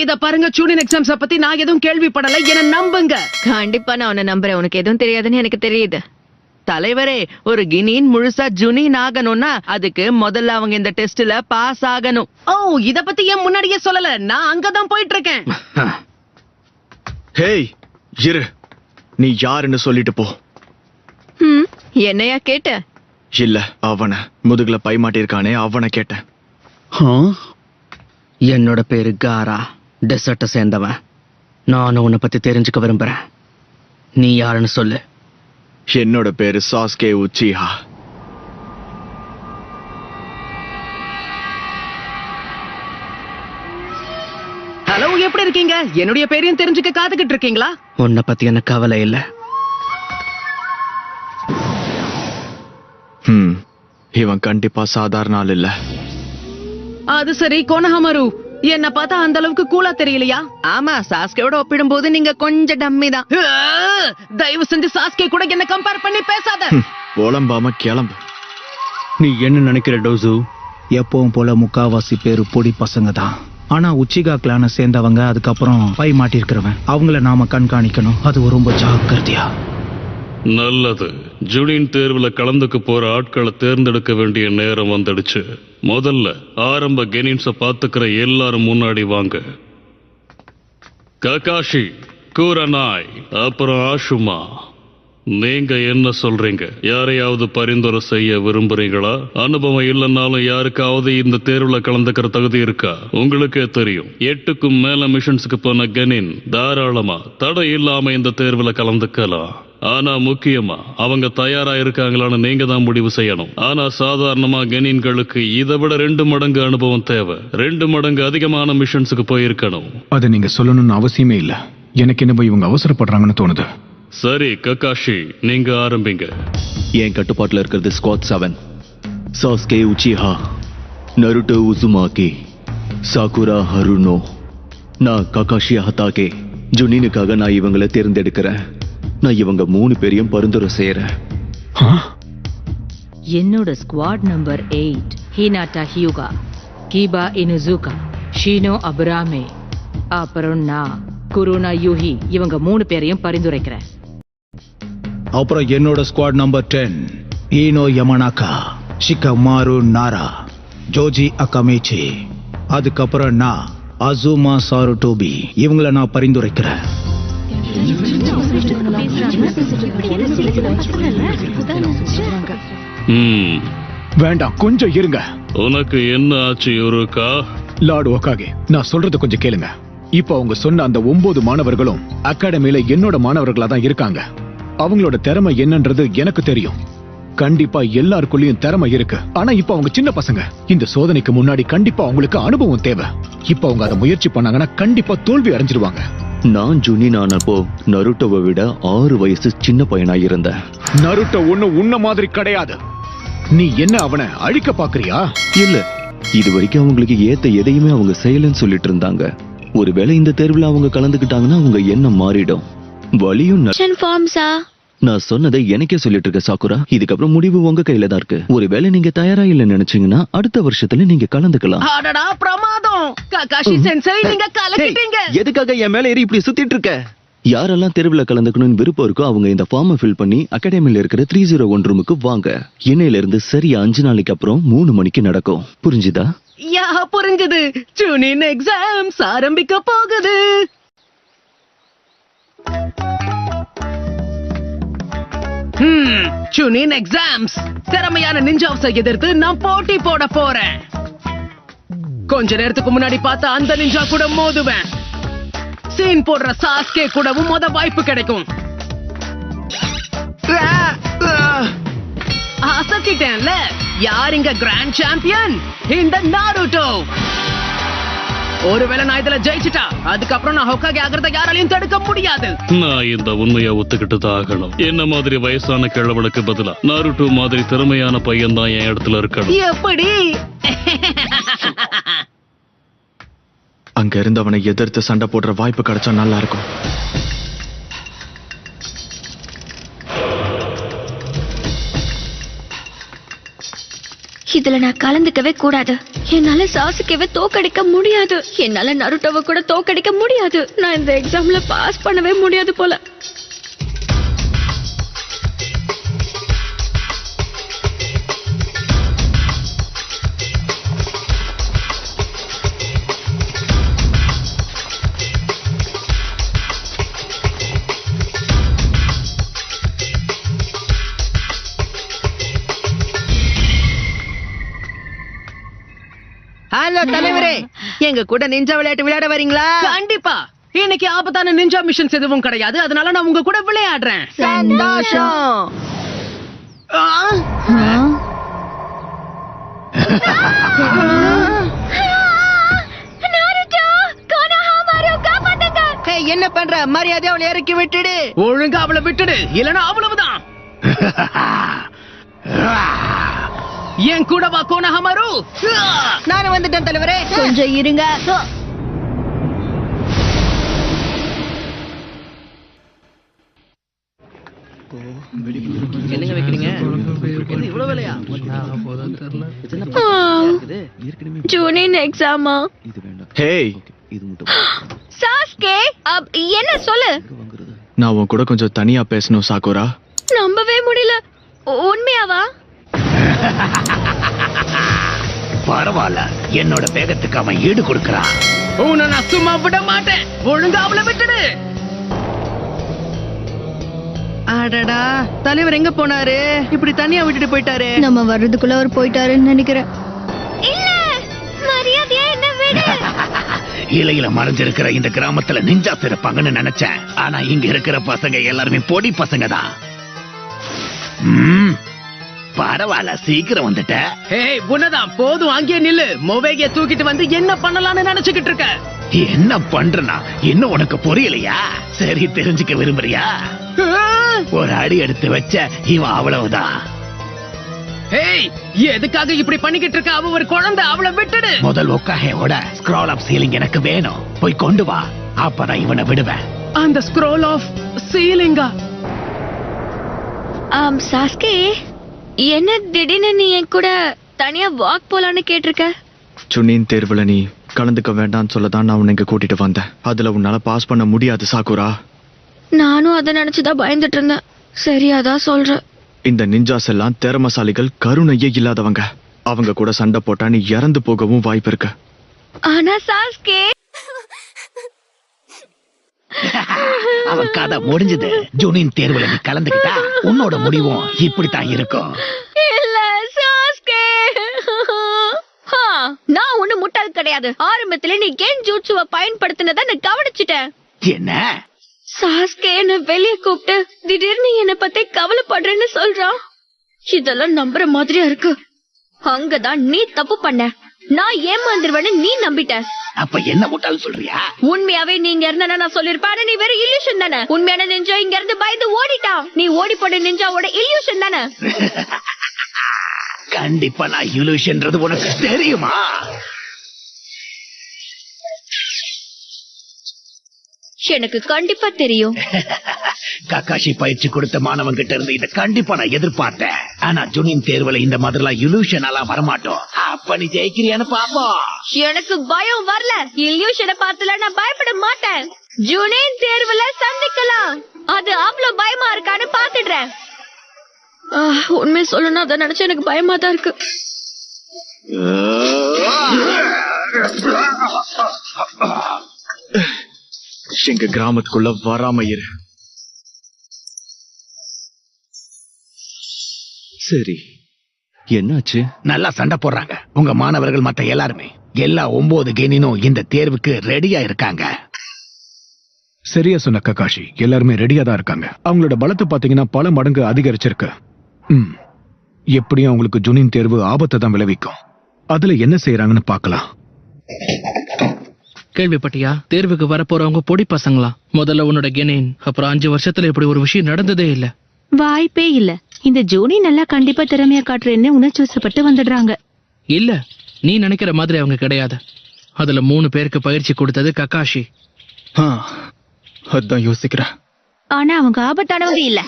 இத பாருங்க, சூனின் எக்ஸாம்ஸ் பத்தி நான் எதுவும் கேள்விப்படல, என்ன நம்புங்க. கண்டிப்பா நான் உன்னை நம்புறேன். உனக்கு எதுவும் தெரியாதுன்னு எனக்கு தெரியுது. தலைவரே, ஒரு கினின் முழுசா ஜுனின் ஆகணும்னா அதுக்கு முதல்ல அவங்க இந்த டெஸ்ட்ல பாஸ் ஆகணும். ஓ, இத பத்தி ஏன் முன்னாடியே சொல்லல? நான் அங்கதான் போயிட்டு இருக்கேன். ஹேய், இரு. நீ யாருன்னு சொல்லிட்டு போ. என்னையா கேட்ட? இல்ல, அவன முதுகுல பை மாட்டிருக்கானே அவனை கேட்டேன். என்னோட பேரு காரா, டெசர்ட்ட சேர்ந்தவன். நானும் உன்னை பத்தி தெரிஞ்சுக்க விரும்புறேன். நீ யாருன்னு சொல்லு. என்னோட பேரு சாஸ்கே உச்சிஹா. ஹலோ, எப்படி இருக்கீங்க? என்னுடைய பேரையும் தெரிஞ்சுக்க காத்துக்கிட்டு இருக்கீங்களா? உன்னை பத்தி எனக்கு கவலை இல்ல. இவன் கண்டிப்பா சாதாரண ஆள் இல்ல. அது சரி, கோனஹாமரு, என்ன பார்த்தா அந்த அளவுக்கு கூலா தெரியலையா? ஆமா, சாஸ்கேயோட ஒப்பிடும்போது நீங்க கொஞ்சம் டம்மி தான். தயவு செஞ்சு சாஸ்கே கூட என்ன கம்பேர் பண்ணி பேசாத. புலம்பாம கிளம்பு. நீ என்ன நினைக்கிற டோசு? எப்பவும் போல முக்காவாசி பேரு பொடி பசங்க தான். ஆனா உச்சிகா கிளான சேர்ந்தவங்க அதுக்கப்புறம் பை மாட்டிருக்கிறவன், அவங்கள நாம கண்காணிக்கணும். அது ரொம்ப ஜாக்கிரதையா. நல்லது. ஜுனின் தேர்வுல கலந்துக்க போற ஆட்களை தேர்ந்தெடுக்க வேண்டிய நேரம் வந்துடுச்சு. முதல்ல ஆரம்ப கெனின்ஸ பாத்துக்கிற எல்லாரும் முன்னாடி வாங்க. ககாஷி, கூரனாய், அப்புறம் ஆஷுமா, நீங்க என்ன சொல்றீங்க? யாரையாவது பரிந்துரை செய்ய விரும்புறீங்களா? அனுபவம் இல்லைன்னாலும் யாருக்காவது இந்த தேர்வுல கலந்துக்கிற தகுதி இருக்கா? உங்களுக்கே தெரியும், 8க்கும் மேல மிஷன்ஸுக்கு போன கெனின் தாராளமா தடை இல்லாம இந்த தேர்வுல கலந்துக்கலாம். ஆனா முக்கியமா அவங்க தயாரா இருக்காங்களான்னு நீங்க தான் முடிவு செய்யணும். ஆனா சாதாரணமா கெனின்களுக்கு இதை விட 2 மடங்கு அனுபவம் தேவை. 2 மடங்கு அதிகமான மிஷன்ஸுக்கு போயிருக்கணும். அதை நீங்க சொல்லணும்னு அவசியமே இல்ல. எனக்கு என்ன இவங்க அவசரப்படுறாங்கன்னு தோணுது. சரி ககாஷி, நீங்க ஆரம்பிங்க. என் கட்டுப்பாட்டுல இருக்கிறது squad 7. Sasuke Uchiha, Naruto Uzumaki, Sakura Haruno, நான் ககாஷி ஹதாகே. ஜுனினுக்காக நான் இவங்களை தேர்ந்தெடுக்கிறேன். நான் இவங்க 3 பேரையும் பரிந்துரை செய்யறேன். என்னோட ஸ்குவாட் நம்பர் 8 ஹினாட்டா ஹியூகா, கீபா இனுசுகா, ஷீனோ அபராமே, அப்புறம் நான் குருனா யூஹி. இவங்க 3 பேரையும் பரிந்துரைக்கிறேன். அப்புறம் என்னோட ஸ்குவாட் நம்பர் 10 ஈனோ யமனாகா, ஷிகமாரு நாரா, ஜோஜி அகமேச்சி, அதுக்கப்புறம் நான் அசுமா சாருடோபி. இவங்கள நான் பரிந்துரைக்கிறேன். வேண்டாம், கொஞ்சம் இருங்க. உனக்கு என்ன ஆச்சு யுருகா? லார்டு ஒகாகே, நான் சொல்றது கொஞ்சம் கேளுங்க. இப்ப அவங்க சொன்ன அந்த 9 மாணவர்களும் அகாடமியில என்னோட மாணவர்களா தான் இருக்காங்க. அவங்களோட திறமை என்னன்றது எனக்கு தெரியும். கண்டிப்பா எல்லாருக்குள்ளயும் திறமை இருக்கு. ஆனா இப்ப அவங்க சின்ன பசங்க. இந்த சோதனைக்கு முன்னாடி கண்டிப்பா அவங்களுக்கு அனுபவம் தேவை. இப்ப அவங்க அதை முயற்சி பண்ணாங்கன்னா கண்டிப்பா தோல்வி அடைஞ்சிருவாங்க. நான் ஜுனின் ஆனப்போ நருட்டோவை விட 6 வயசு சின்ன பையனா இருந்தேன். நருட்டோ ஒண்ணும் உன்ன மாதிரி கிடையாது. நீ என்ன அவனை அழிக்க பாக்குறியா? இல்ல, இது வரைக்கும் அவங்களுக்கு ஏத்த எதையுமே அவங்க செய்யலன்னு சொல்லிட்டு இருந்தாங்க. ஒருவேளை இந்த தேர்வுல அவங்க கலந்துக்கிட்டாங்கன்னா அவங்க எண்ணம் மாறிடும். வலியும் நான் சொன்னதை எனக்கே சொல்லிட்டு இருக்க சாக்குரா. இதுக்கப்புறம் முடிவு உங்க கையில தான் இருக்கு. ஒருவேளை நீங்க தயாரா இல்ல நினைச்சீங்கன்னா அடுத்த வருஷத்துல நீங்க கலந்துக்கலாம். அடடா பிரமாதம்! ககாஷி சென்சை, நீங்க கலக்கிட்டீங்க. எதுக்காக என் மேல ஏறி இப்படி சுத்திட்டு இருக்க? யாரெல்லாம் தேர்வுல கலந்துக்கணும்னு விருப்பம் இருக்கோ அவங்க இந்த ஃபார்மை ஃபில் பண்ணி அகாடமியில இருக்கிற 301 ரூமுக்கு வாங்க. இன்னையில இருந்து சரியா 5 நாளைக்கு அப்புறம் 3 மணிக்கு நடக்கும். புரிஞ்சுதா? யா, புரிஞ்சது. ஜூனின் எக்ஸாம்ஸ் ஆரம்பிக்க போகுது. ஜூனின் எக்ஸாம்ஸ். திறமையான நிஞ்சாவ்ஸை எதிர்த்து நான் போட்டி போட போறேன். கொஞ்ச நேரத்துக்கு முன்னாடி பார்த்த அந்த நிஞ்சா கூட மோதுவேன். சீன் போடுற சாஸ்கே கூடவும் வாய்ப்பு கிடைக்கும். அசத்திட்டேன்ல. யார் இங்க கிராண்ட் சாம்பியன்? இந்த நாருட்டோ. ஒருவேளை நான் இதுல ஜெயிச்சிட்டா அதுக்கப்புறம் நான் ஹோகாகே ஆகிறத யாராலையும் தடுக்க முடியாது. நான் இந்த உண்மையை ஒத்துக்கிட்டு தான் ஆகணும். என்ன மாதிரி வயசான கிழவனுக்கு பதிலா நாருட்டோ மாதிரி திறமையான பையன் தான் என் இடத்துல இருக்கணும். எப்படி? அங்க இருந்து அவனை எதிர்த்து சண்டை போடுற வாய்ப்பு கிடைச்சா நல்லா இருக்கும். இதுல நான் கலந்துக்கவே கூடாது. என்னால சாசுகேவை தோக்கடிக்க முடியாது. என்னால நருட்டோவை கூட தோக்கடிக்க முடியாது. நான் இந்த எக்ஸாம்ல பாஸ் பண்ணவே முடியாது போல. ஹலோ தலைவரே, எங்க கூட நிஞ்சா விளையாட்டு விளையாட வரீங்களா? கண்டிப்பா. இன்னைக்கு ஆபத்தான நிஞ்சா மிஷன்ஸ் எதுவும் கிடையாது, அதனால நான் உங்க கூட விளையாடுறேன். சந்தோஷம். என்ன பண்ற? மரியாதை அவளை இறக்கி விட்டுடு. ஒழுங்கா அவளை விட்டுடு, இல்லனா அவ்வளவுதான். என் கூட வா கோனஹமாரு. நானும் வந்துட்டேன் தலைவரே. கொஞ்சம் இருங்க. என்னங்க வைக்கிறீங்க? இது இவ்வளவு விலையா? ஜூனின் எக்ஸாமா? ஹேய், இது மட்டும் சாஸ்கே, என்ன சொல்லு? நான் உன் கூட கொஞ்சம் தனியா பேசணும் சாக்குரா. நம்பவே முடியல. உண்மையாவா? பரவாயில்ல, என்னோட வேகத்துக்கு அவன் ஈடு கொடுக்கறான். உன்னை நான் சும்மா விட மாட்டேன். ஒழுங்கா அவளை விட்டுடு. அடடா, தலைவர் எங்க போனாரு? இப்படி தனியா விட்டுட்டு போயிட்டாரு. நம்ம வர்றதுக்குள்ள அவர் போயிட்டாருன்னு நினைக்கிறேன். இல்ல, மரியாதையா என்ன விடு. இலையில மறைஞ்சிருக்கிற இந்த கிராமத்துல நிஞ்சாஸ் இருப்பாங்கன்னு நினைச்சேன். ஆனா இங்க இருக்கிற பசங்க எல்லாருமே பொடி பசங்க தான். பரவாயில்ல, சீக்கிரம் வந்துட்ட. ஏய், உன்னதான். போதும், அங்கே நில்லு. மொவேகிய தூக்கிட்டு வந்து என்ன பண்ணலாம்னு நினைச்சுக்கிட்டு இருக்க? என்ன பண்றனா இன்னும் உனக்கு புரியலையா? சரி, தெரிஞ்சுக்க விரும்புறியா? ஒரு அடி எடுத்து வச்ச இவன் அவ்வளவுதான். ஏய், எதுக்காக இப்படி பண்ணிக்கிட்டு இருக்க? அவ ஒரு குழந்தை, அவளை விட்டுடு. முதல் ஒக்காகையோட ஸ்க்ரால் ஆஃப் சீலிங் எனக்கு வேணும். போய் கொண்டு வா, அப்பதான் இவனை விடுவேன். அந்த ஸ்க்ரோல் ஆஃப் சீலிங்கா? சாஸ்கே, என்ன திடீர்னு நீ என் கூட தனியா வாக் போலான்னு கேட்டிருக்க? சுனின் தேர்வுல நீ கலந்துக்க வேண்டாம்னு சொல்லதான் நான் உன்னை இங்க கூட்டிட்டு வந்தேன். அதுல உன்னால பாஸ் பண்ண முடியாது சாக்குரா. நானும் அதை நினைச்சுதான் பயந்துட்டு இருந்தேன். சரியாதான் சொல்ற. இந்த நிஞ்சாஸ் எல்லாம் திறமசாலிகள், கருணையே இல்லாதவங்க. அவங்க கூட சண்டை போட்டா நீ இறந்து போகவும் வாய்ப்பு இருக்கு. ஆனா சாஸ்கே, அவன் கதை முடிஞ்சது. ஜூனின் தேர்வுல நீ கலந்துக்கிட்டா உன்னோட முடிவும் இப்படித்தான் இருக்கும். இல்ல சாஸ்கே, நான் ஒண்ணு முட்டாள் கிடையாது. ஆரம்பத்துல நீ கேன் ஜூட்சுவை பயன்படுத்தினத நான் கவனிச்சுட்டேன். என்ன? சாஸ்கே என்ன வெளியே கூப்பிட்டு திடீர்னு என்ன பத்தி கவலைப்படுறேன்னு சொல்றான். இதெல்லாம் நம்புற மாதிரியா இருக்கு. அங்கதான் நீ தப்பு பண்ண. நான் ஏமாந்துருவேன்னு நீ நம்பிட்ட. அப்ப என்ன முட்டாள் சொல்றியா? உண்மையாவே நீங்க இருந்தா நான் சொல்லிருப்பேன். நீ வெறும் இல்யூஷன் தானே. உண்மையான நிஞ்சா இங்க இருந்து பயந்து ஓடிட்டான். நீ ஓடி போன நிஞ்சாவோட இல்யூஷன் தானே. கண்டிப்பா நான் இல்யூஷன்றது உனக்கு தெரியுமா? எனக்கு கண்டிப்பா தெரியும். கக்காஷி பயிற்சி கொடுத்த மாணவன் கிட்ட இருந்து இதை கண்டிப்பா நான் எதிர்பார்த்தேன். ஆனா ஜூனின் தேர்வுல இந்த மாதிரிலாம் இல்யூஷன் எல்லாம் வரமாட்டோம். அப்ப நீ ஜெயிக்கிறியான்னு பாப்போம். எனக்கு பயம் வரல. இல்யூஷனை பார்த்துல நான் பயப்பட மாட்டேன். ஜூனின் தேர்வுல சந்திக்கலாம். அது அவ்வளவு பயமா இருக்கான்னு பாத்துடுறேன். உண்மை சொல்லணும், அதை நினைச்சு எனக்கு பயமா தான் இருக்கு. எங்க கிராமத்துக்குள்ள வராம இரு. சரி, என்னாச்சு? நல்லா சண்டை போடுறாங்க உங்க மாணவர்கள். மத்த எல்லாருமே, எல்லா 9 கேனினும் இந்த தேர்வுக்கு ரெடியா இருக்காங்க. சரியா சொன்ன கக்காஷி, எல்லாருமே ரெடியா தான் இருக்காங்க. அவங்களோட பலத்தை பாத்தீங்கன்னா பல மடங்கு அதிகரிச்சிருக்கு. எப்படியும் அவங்களுக்கு ஜூனின் தேர்வு ஆபத்தை தான் விளைவிக்கும். அதுல என்ன செய்யறாங்கன்னு பாக்கலாம். கேள்விப்பட்டியா? தேர்வுக்கு வரப்போறவங்க பொடி பசங்களா? முதல்ல உன்னோட கெனின், அப்புறம் 5 வருஷத்துல இப்படி ஒரு விஷயம் நடந்ததே இல்ல. வாய்ப்பே இல்ல. இந்த ஜோனி நல்லா கண்டிப்பா திறமையா காட்டுறேன்னு உணர்ச்சி வசப்பட்டு வந்துடுறாங்க. இல்ல, நீ நினைக்கிற மாதிரி அவங்க கிடையாது. அதுல 3 பேருக்கு பயிற்சி கொடுத்தது கக்காஷி. அதான் யோசிக்கிறேன். ஆனா அவங்க ஆபத்தானவங்க இல்ல.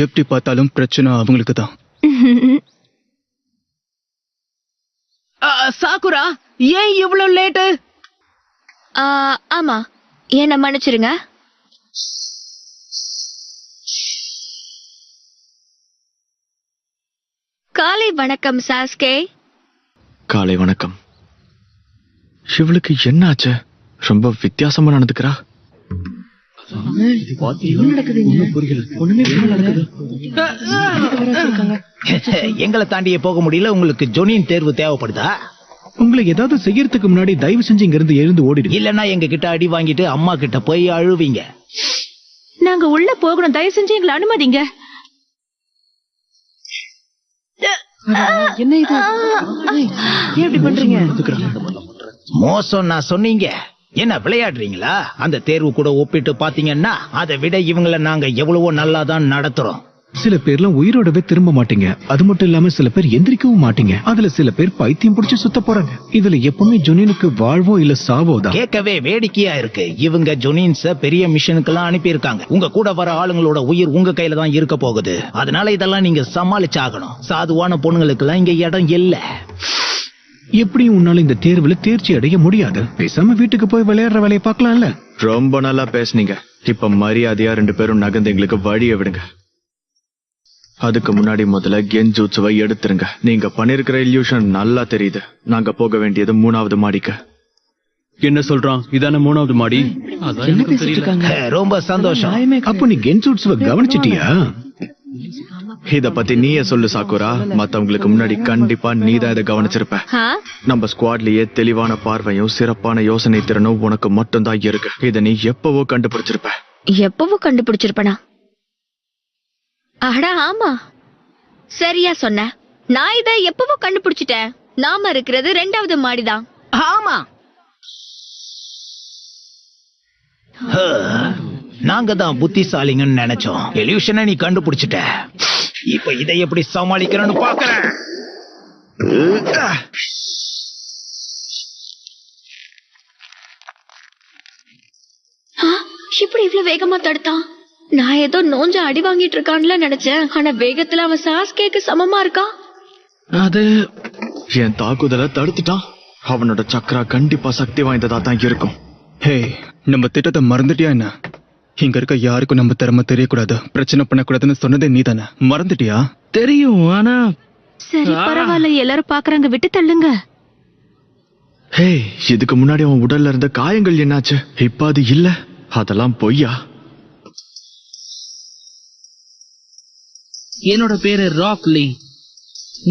எப்படி பார்த்தாலும் பிரச்சனை அவங்களுக்கு தான். சாக்குரா, ஏன் இவ்வளவு லேட்டு? ஆமா, என்ன மன்னிச்சிருங்க. காலை வணக்கம் சாஸ்கே. காலை வணக்கம். இவளுக்கு என்ன ஆச்சு? ரொம்ப வித்தியாசமா நடந்துக்கிறா. எங்களை தாண்டியே போக முடியல. உங்களுக்கு ஜொனின் தேர்வு தேவைப்படுதா? உங்களை ஏதாவது செய்யறதுக்கு முன்னாடி தயவு செஞ்சு இங்க இருந்து எழுந்து ஓடிடு. இல்லன்னா எங்க கிட்ட அடி வாங்கிட்டு அம்மா கிட்ட போய் அழுவீங்க. நாங்க உள்ள போகணும், தயவு செஞ்சு எங்களை அனுமதிங்க. என்ன இது? ஏன் இப்படி பண்றீங்க? மோசம் நான் சொன்னீங்க. என்ன விளையாடுறீங்களா? அந்த தேர்வு கூட ஒப்பிட்டு பாத்தீங்கன்னா அதை விட இவங்களை நாங்க எவ்வளவோ நல்லா தான் நடத்துறோம். சில பேர்லாம் உயிரோடவே திரும்ப மாட்டீங்க. அது மட்டும் இல்லாம சில பேர் எந்திரிக்கவும் மாட்டீங்க. அதுல சில பேர் பைத்தியம் பிடிச்சு சுத்த போறாங்க. இதுல எப்பவுமே ஜொனினுக்கு வாழ்வோ இல்ல சாவோ தான். கேட்கவே வேடிக்கையா இருக்கு. இவங்க ஜொனின்ஸ பெரிய மிஷனுக்கெல்லாம் அனுப்பி இருக்காங்க. உங்க கூட வர ஆளுங்களோட உயிர் உங்க கையில தான் இருக்க போகுது. அதனால இதெல்லாம் நீங்க சமாளிச்சாகணும். சாதுவான பொண்ணுங்களுக்கு எல்லாம் இங்க இடம் இல்ல. எப்படியும் உன்னால இந்த தேர்வுல தேர்ச்சி அடைய முடியாது. பேசாம வீட்டுக்கு போய் விளையாடுற வேலையை பார்க்கலாம்ல. ரொம்ப நல்லா பேசுனீங்க. இப்ப மரியாதையா 2 பேரும் நகர்ந்து எங்களுக்கு வழியை விடுங்க. அதுக்கு முன்னாடி முதல்ல கென்ஜூட்சுவை எடுத்துருங்க. நீங்க பண்ணிருக்கிற இல்யூஷன் நல்லா தெரியுது. நாங்க போக வேண்டியது 3வது மாடிக்கு. என்ன சொல்றான்? இதான 3வது மாடி? ரொம்ப சந்தோஷம். அப்போ நீ கென்ஜூட்சுவை கவனிச்சிட்டியா? இத பத்தி நீயே சொல்லு சாக்குரா. மத்தவங்களுக்கு முன்னாடி கண்டிப்பா நீதான் இதை கவனிச்சிருப்ப. நம்ம ஸ்குவாட்லயே தெளிவான பார்வையும் சிறப்பான யோசனை திறனும் உனக்கு மட்டும்தான் இருக்கு. இத நீ எப்பவோ கண்டுபிடிச்சிருப்ப. எப்பவோ கண்டுபிடிச்சிருப்பனா? அடா ஆமா, சரியா சொன்ன. நான் இத எப்பவோ கண்டுபிடிச்சிட்டேன். நாம இருக்கிறது 2வது மாடிதான். ஆமா, நாங்க தான் புத்திசாலிங்கன்னு நினைச்சோம். எல்யூஷனை நீ கண்டுபிடிச்சிட்ட. இப்ப இதை எப்படி சமாளிக்கிறேன்னு பாக்குறேன். இப்படி இவ்வளவு வேகமா தடுத்தான்? நான் ஏதோ நோஞ்ச அடி வாங்கிட்டு இருக்கான்ல நினைச்சேன். ஆனா வேகத்துல அவன் சாஸ்கேக்கு சமமா இருக்கான். அது என் தாக்குதலை தடுத்துட்டான். அவனோட சக்கரா கண்டிப்பா சக்தி வாய்ந்ததா தான் இருக்கும். ஹே, நம்ம திட்டத்தை மறந்துட்டியா என்ன? இங்க இருக்க யாருக்கும் நம்ம திறமை தெரியக்கூடாது, பிரச்சனை பண்ணக்கூடாதுன்னு சொன்னதே நீ தானே. மறந்துட்டியா? தெரியும். ஆனா சரி பரவாயில்ல, எல்லாரும் பாக்குறாங்க, விட்டு தள்ளுங்க. ஹே, இதுக்கு முன்னாடி அவன் உடல்ல இருந்த காயங்கள் என்னாச்சு? இப்ப அது இல்ல. அதெல்லாம் பொய்யா? என்னோட பேரு ராக்லி.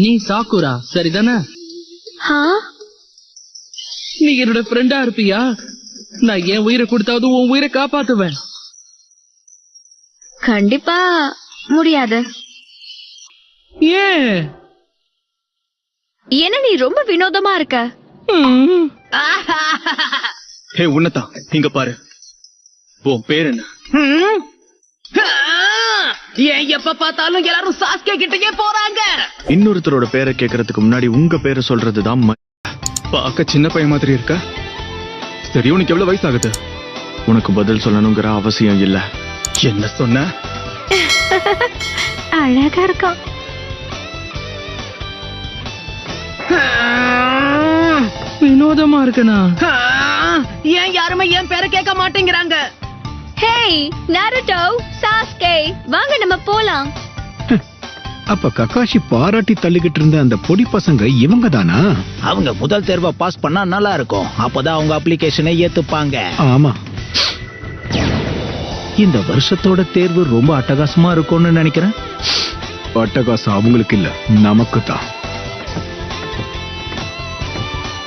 நீ சாக்குரா சரிதானே? நீ என்னோட ஃப்ரெண்டா இருப்பியா? நான் என் உயிரை கொடுத்தாவது உன் உயிரை காப்பாத்துவேன். கண்டிப்பா முடியாது. ஏன்? என்ன நீ ரொம்ப வினோதமா இருக்க. ஹே உன்னதான், இங்க பாரு. உன் பேர் என்ன? ஏன் எப்ப பார்த்தாலும் எல்லாரும் சாஸ்கே கிட்டயே போறாங்க? இன்னொருத்தரோட பேரை கேட்கறதுக்கு முன்னாடி உங்க பேரை சொல்றதுதான் பார்க்க சின்ன பையன் மாதிரி இருக்க. சரி, உனக்கு எவ்வளவு வயசு ஆகுது? உனக்கு பதில் சொல்லணுங்கிற அவசியம் இல்ல. என்ன சொன்ன? அழகா இருக்கான். வினோதமா இருக்கனா? ஏன் யாருமே என் பேரை கேட்க மாட்டேங்கிறாங்க? ஹேய் நாருட்டோ, சாஸ்கே, வாங்க நம்ம போலாம். அப்ப கக்காஷி பாராட்டி தள்ளிக்கிட்டு இருந்த அந்த பொடி பசங்க இவங்க தானா? அவங்க முதல் தேர்வை பாஸ் பண்ணா நல்லா இருக்கும். அப்பதான் அவங்க அப்ளிகேஷனை ஏத்துப்பாங்க. ஆமா, இந்த வருஷத்தோட தேர்வு ரொம்ப அட்டகாசமா இருக்கும்னு நினைக்கிறேன். அட்டகாசம் அவங்களுக்கு இல்ல, நமக்கு தான்.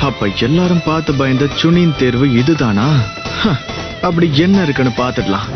அப்ப எல்லாரும் பார்த்து பயந்த சுனின் தேர்வு இதுதானா? அப்படி என்ன இருக்குன்னு பாத்துடலாம்.